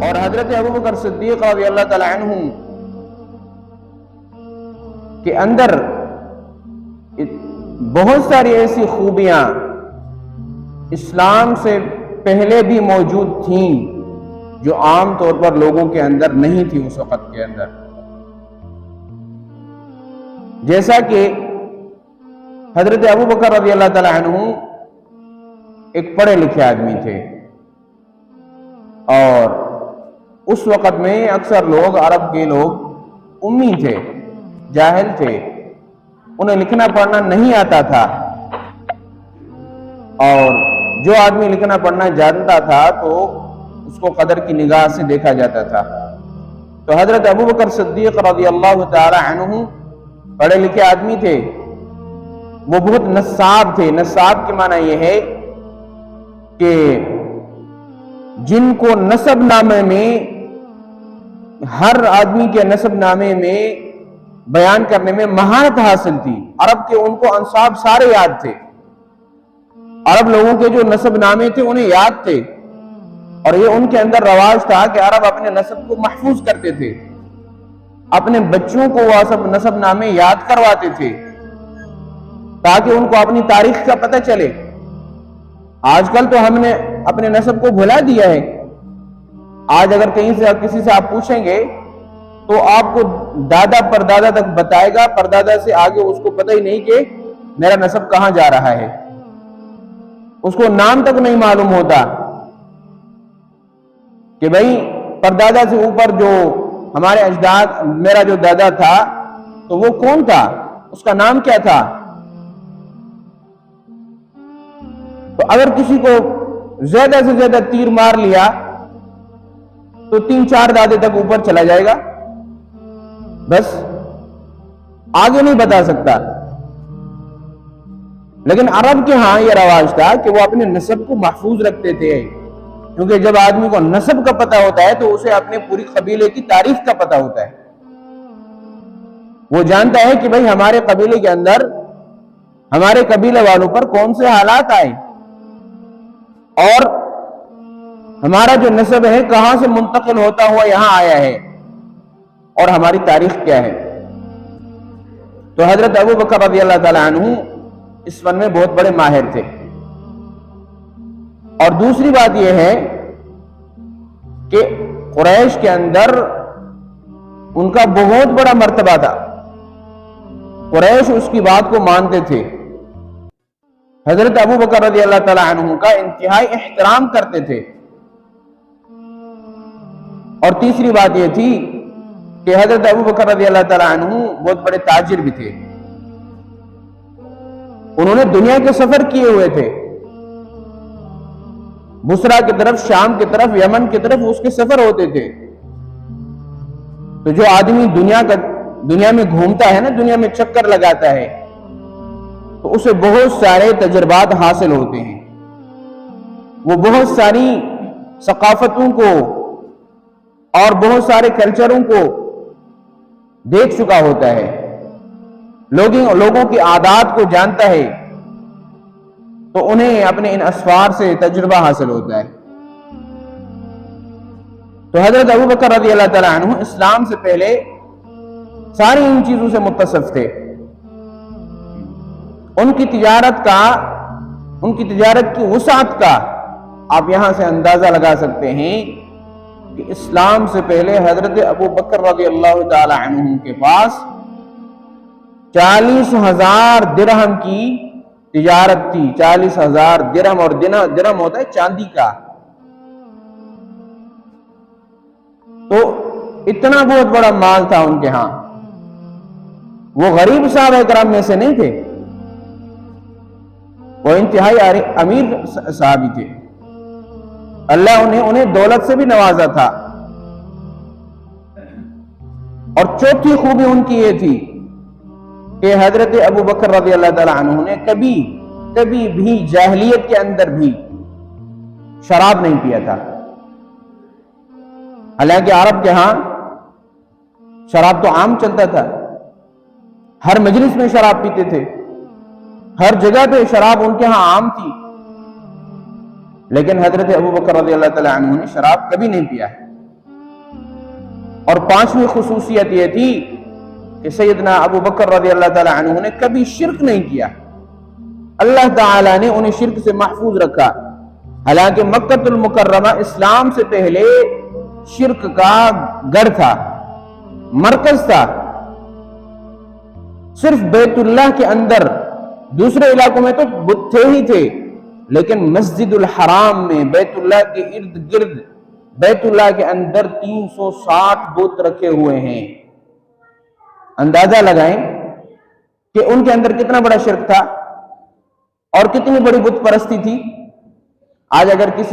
اور حضرت ابوبکر صدیق رضی اللہ تعالی عنہ کے اندر بہت ساری ایسی خوبیاں اسلام سے پہلے بھی موجود تھیں جو عام طور پر لوگوں کے اندر نہیں تھی اس وقت کے اندر. جیسا کہ حضرت ابوبکر رضی اللہ تعالی عنہ ایک پڑھے لکھے آدمی تھے، اور اس وقت میں اکثر لوگ، عرب کے لوگ امی تھے، جاہل تھے، انہیں لکھنا پڑھنا نہیں آتا تھا، اور جو آدمی لکھنا پڑھنا جانتا تھا تو اس کو قدر کی نگاہ سے دیکھا جاتا تھا. تو حضرت ابوبکر صدیق رضی اللہ تعالی عنہ پڑھے لکھے آدمی تھے، وہ بہت نصاب تھے. نصاب کے معنی یہ ہے کہ جن کو نسب نامے میں، ہر آدمی کے نسب نامے میں بیان کرنے میں مہارت حاصل تھی. عرب کے ان کو انساب سارے یاد تھے، عرب لوگوں کے جو نسب نامے تھے انہیں یاد تھے، اور یہ ان کے اندر رواج تھا کہ عرب اپنے نسب کو محفوظ کرتے تھے، اپنے بچوں کو وہ سب نسب نامے یاد کرواتے تھے تاکہ ان کو اپنی تاریخ کا پتہ چلے. آج کل تو ہم نے اپنے نسب کو بھلا دیا ہے. آج اگر کہیں سے کسی سے آپ پوچھیں گے تو آپ کو دادا پردادا تک بتائے گا، پردادا سے آگے اس کو پتہ ہی نہیں کہ میرا نسب کہاں جا رہا ہے، اس کو نام تک نہیں معلوم ہوتا کہ بھئی پردادا سے اوپر جو ہمارے اجداد، میرا جو دادا تھا تو وہ کون تھا، اس کا نام کیا تھا. تو اگر کسی کو زیادہ سے زیادہ تیر مار لیا تو 3-4 دادے تک اوپر چلا جائے گا، بس آگے نہیں بتا سکتا. لیکن عرب کے ہاں یہ رواج تھا کہ وہ اپنے نسب کو محفوظ رکھتے تھے، کیونکہ جب آدمی کو نسب کا پتہ ہوتا ہے تو اسے اپنے پوری قبیلے کی تاریخ کا پتہ ہوتا ہے. وہ جانتا ہے کہ بھئی ہمارے قبیلے کے اندر، ہمارے قبیلے والوں پر کون سے حالات آئے، اور ہمارا جو نسب ہے کہاں سے منتقل ہوتا ہوا یہاں آیا ہے، اور ہماری تاریخ کیا ہے. تو حضرت ابوبکر رضی اللہ تعالی عنہ اس فن میں بہت بڑے ماہر تھے. اور دوسری بات یہ ہے کہ قریش کے اندر ان کا بہت بڑا مرتبہ تھا، قریش اس کی بات کو مانتے تھے، حضرت ابوبکر رضی اللہ تعالی عنہ کا انتہائی احترام کرتے تھے. اور تیسری بات یہ تھی کہ حضرت ابوبکر رضی اللہ تعالی عنہ بہت بڑے تاجر بھی تھے. انہوں نے دنیا کے سفر کیے ہوئے تھے، بصرہ کی طرف، شام کی طرف، یمن کی طرف اس کے سفر ہوتے تھے. تو جو آدمی دنیا میں گھومتا ہے نا، دنیا میں چکر لگاتا ہے، تو اسے بہت سارے تجربات حاصل ہوتے ہیں، وہ بہت ساری ثقافتوں کو اور بہت سارے کلچروں کو دیکھ چکا ہوتا ہے، لوگوں کی عادات کو جانتا ہے، تو انہیں اپنے ان اسفار سے تجربہ حاصل ہوتا ہے. تو حضرت ابوبکر رضی اللہ تعالی عنہ اسلام سے پہلے ساری ان چیزوں سے متصف تھے. ان کی تجارت کی وسعت کا آپ یہاں سے اندازہ لگا سکتے ہیں کہ اسلام سے پہلے حضرت ابوبکر رضی اللہ تعالی عنہ کے پاس 40,000 درہم کی تجارت تھی. 40,000 درہم، اور درہم ہوتا ہے چاندی کا. تو اتنا بہت بڑا مال تھا ان کے ہاں. وہ غریب صحابہ کرام میں سے نہیں تھے، وہ انتہائی امیر صحابی تھے. اللہ انہیں دولت سے بھی نوازا تھا. اور چوتھی خوبی ان کی یہ تھی کہ حضرت ابوبکر رضی اللہ تعالی عنہ نے کبھی بھی جاہلیت کے اندر بھی شراب نہیں پیا تھا. حالانکہ عرب کے ہاں شراب تو عام چلتا تھا، ہر مجلس میں شراب پیتے تھے، ہر جگہ پہ شراب ان کے ہاں عام تھی. لیکن حضرت ابوبکر رضی اللہ تعالی عنہ نے شراب کبھی نہیں پیا. اور پانچویں خصوصیت یہ تھی کہ سیدنا ابو بکر رضی اللہ تعالی عنہ نے کبھی شرک نہیں کیا، اللہ تعالیٰ نے انہیں شرک سے محفوظ رکھا، حالانکہ مکہ المکرمہ اسلام سے پہلے شرک کا گڑھ تھا، مرکز تھا۔ صرف بیت اللہ کے اندر، دوسرے علاقوں میں تو بت تھے ہی تھے، لیکن مسجد الحرام میں بیت اللہ کے ارد گرد، بیت اللہ کے اندر 360 بت رکھے ہوئے ہیں۔ اندازہ لگائیں کہ ان کے اندر کتنا بڑا شرک تھا اور کتنی بڑی بت پرستی تھی۔ آج اگر کسی